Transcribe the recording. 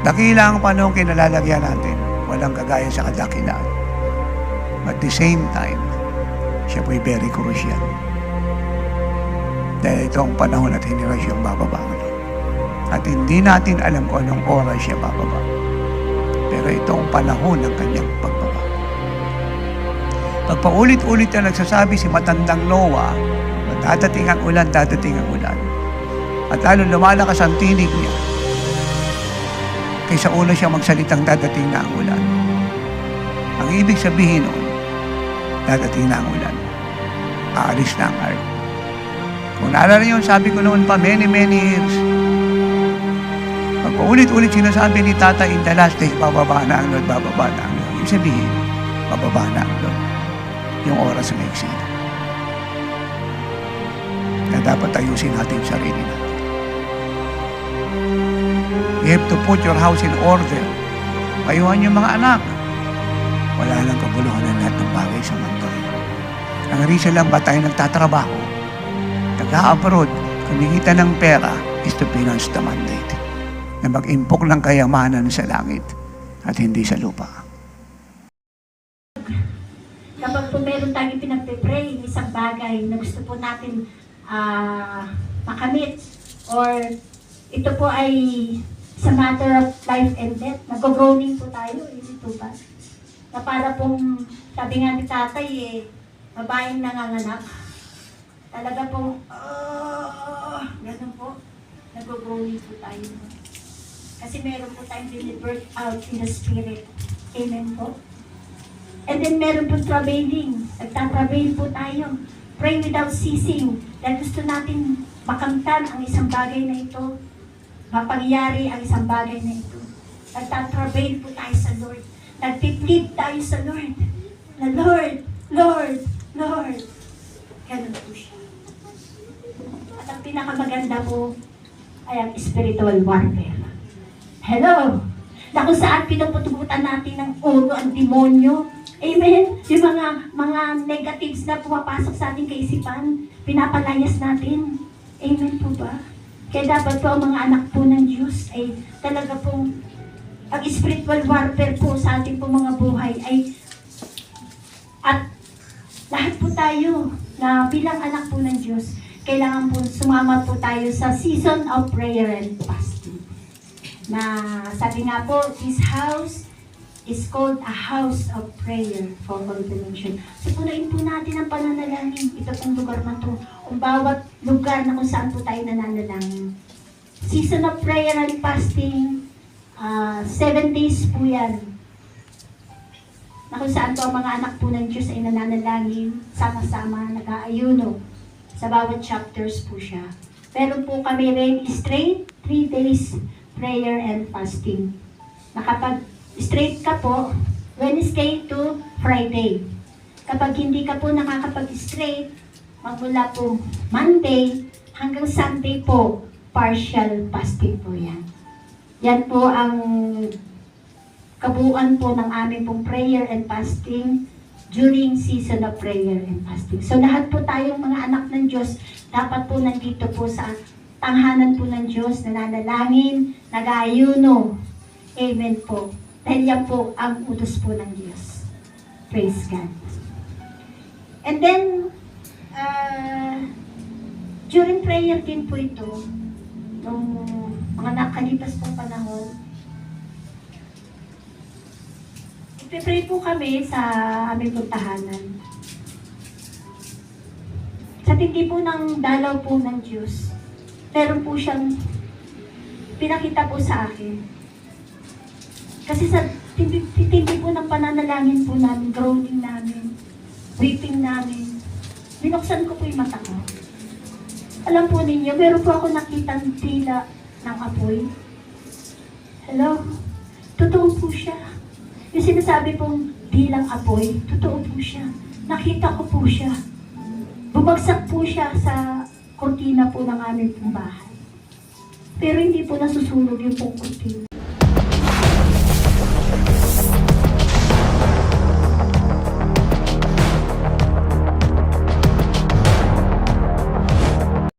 Dakila ang panahon kinalalagyan natin. Walang kagaya sa kadakilaan. At the same time, siya po'y very crucial. Dahil ito ang panahon at henerasyong bababa ang Lord. At hindi natin alam kung anong oras siya bababa. Pero ito ang panahon ng kanyang pagbaba. Pagpaulit-ulit na nagsasabi si matandang Noah, dadating ang ulan, dadating ang ulan. At lalo lumalakas ang tinig niya. Kaysa una siya magsalitang dadating na ang ulan. Ang ibig sabihin noon, dadating na ang ulan. Aalis na ang earth. Kung naalala niyo, sabi ko noon pa, many years. Pagpaulit-ulit sinasabi ni Tata, in the last days, bababa na ang Lord, bababa na ang Lord. Ibig sabihin, bababa na ang Lord. Yung oras na eksena. Na dapat ayusin natin sarili natin. You have to put your house in order. Payuhan yung mga anak. Wala lang kabuluhan ng lahat ng bagay sa mundo. Ang reason lang ba tayo nagtatrabaho? Nag-a-abroad, kumikita ng pera is to finance the mandate. Na mag-impok ng kayamanan sa langit at hindi sa lupa. Kapag po meron tayong pinagpe-pray, isang bagay na gusto po natin makamit, or ito po ay sa matter of life and death, nag-groaning po tayo, hindi po ba? Na para pong, sabi nga ni tatay babaeng nanganganak, talaga pong, ganun po, nag-groaning po tayo. Kasi meron po tayong delivered out in the spirit. Amen po. And then meron po travailing. Nagtatravail po tayo. Pray without ceasing. Dahil gusto natin makamtan ang isang bagay na ito. Mapangyari ang isang bagay na ito. Nagtatravail po tayo sa Lord. Nagtiplead tayo sa Lord. Na Lord, Lord, Lord. Ganun po siya. At ang pinakamaganda po ay ang spiritual warfare. Hello! Na kung saan pinuputubutan natin ng ulo ang demonyo. Amen? Yung mga negatives na pumapasok sa ating kaisipan, pinapalayas natin. Amen po ba? Kaya dapat po ang mga anak po ng Diyos ay talaga pong ang spiritual warfare po sa ating po mga buhay ay at lahat po tayo na bilang anak po ng Diyos, kailangan po sumama po tayo sa season of prayer and fasting. Na sabi nga po, this house is called a house of prayer for all the nation. So punuin po natin ang pananalangin. Ito pong lugar na to. Kung bawat lugar na kung saan po tayo nananalangin. Season of prayer and fasting, 7 days po yan. Na kung saan po ang mga anak po ng Diyos ay nananalangin, sama-sama, nag-aayuno. Sa bawat chapters po siya. Meron po kami rin straight 3 days prayer and fasting. Nakapag straight ka po, Wednesday to Friday. Kapag hindi ka po nakakapag-straight, magmula po Monday hanggang Sunday po, partial fasting po yan. Yan po ang kabuuan po ng aming pong prayer and fasting during season of prayer and fasting. So lahat po tayong mga anak ng Diyos, dapat po nandito po sa tanghanan po ng Diyos, nananalangin, nag-aayuno. Amen po. Dahil yan po ang utos po ng Diyos. Praise God. And then, during prayer din po ito, nung mga nakalipas pong panahon, ipipray po kami sa aming puntahanan. Sa tindi po ng dalaw po ng Diyos, meron po siyang pinakita po sa akin. Kasi sa tindi po ng pananalangin po namin, groaning namin, weeping namin, binuksan ko po yung mata ko. Alam po ninyo, meron po ako nakitang tila ng apoy. Hello? Totoo po siya. Yung sinasabi pong dilang apoy, totoo po siya. Nakita ko po siya. Bumagsak po siya sa kurtina po ng aming pong bahay. Pero hindi po nasusunog yung pong kurtina.